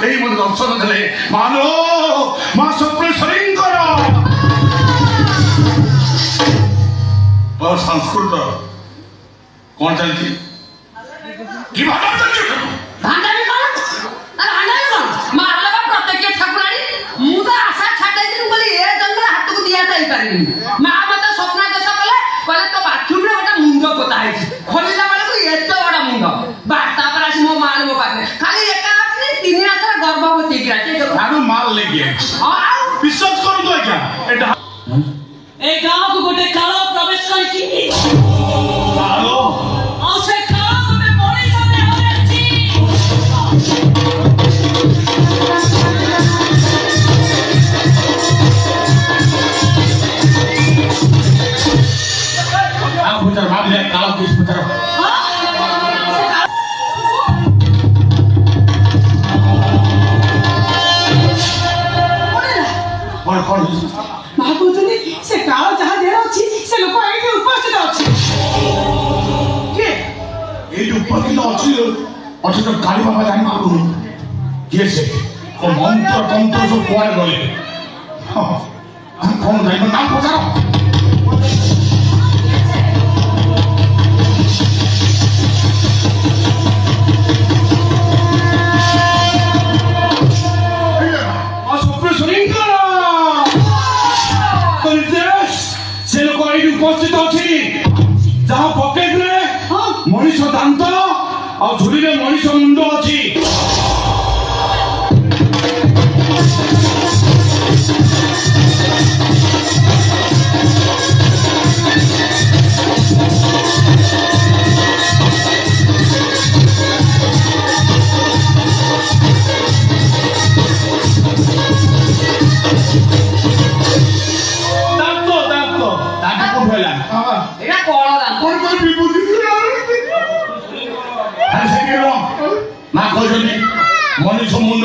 এই মতো দর্শন দেলে মানো মা স্বপ্নেশ্বরীঙ্কর সংস্কৃত কোন চালছি কি ভালো চালছি ভান্ডামি কোন আর ভান্ডামি কোন মারলে বা প্রত্যেক ঠাকুরানি মু তো আশা ছাড়াই দিন বলি এ জন্ম হাতକୁ দিয়া যাই পারিনি মা মতে স্বপ্ন দেশ কলে তো বাথরুমে ওটা মুন্ড পোতা হয়েছে খোলিলা বেলକୁ এত বড় মুন্ড বাস তারপর আসি মো মা মো পাখে খালি একা আসি 3 মাসের গর্ভবতী গিয়াছে আরো মাল লেগে ଆଉ বিশ্বাস করতো আজ্ঞা এটা এই গাঁওକୁ ଗୋଟେ କାଳ ପ୍ରବେଶ କରିଛି আলো ଆଉ ସେ କାଳ ଗୋଟେ ମଣିଷ ଦେହରେ ଅଛି আ বুঝার ভাবলে কালো কিস বুঝার কোন কোন ମା କହୁଛନ୍ତି ସେ କାଳ ଯାହା ଦେହରେ ଅଛି ସେ ଲୋକ ଏଇଠି ଉପସ୍ଥିତ ଅଛି কে এই উপস্থিত আছে অথচ কালী বাবা জানি করুন গিয়েছে ও মন্ত্র তন্ত্র সব পড়ে গলে আমি কোন জানি নাম বোঝাও সে লোক এটি উপস্থিত অছি যাহা পকেটরে মଣିষ দান্ত আর ঝুলিরে মଣିষ মুন্ড অছি এটা কড়া দাম মা কইনি মনিষ মুন্ড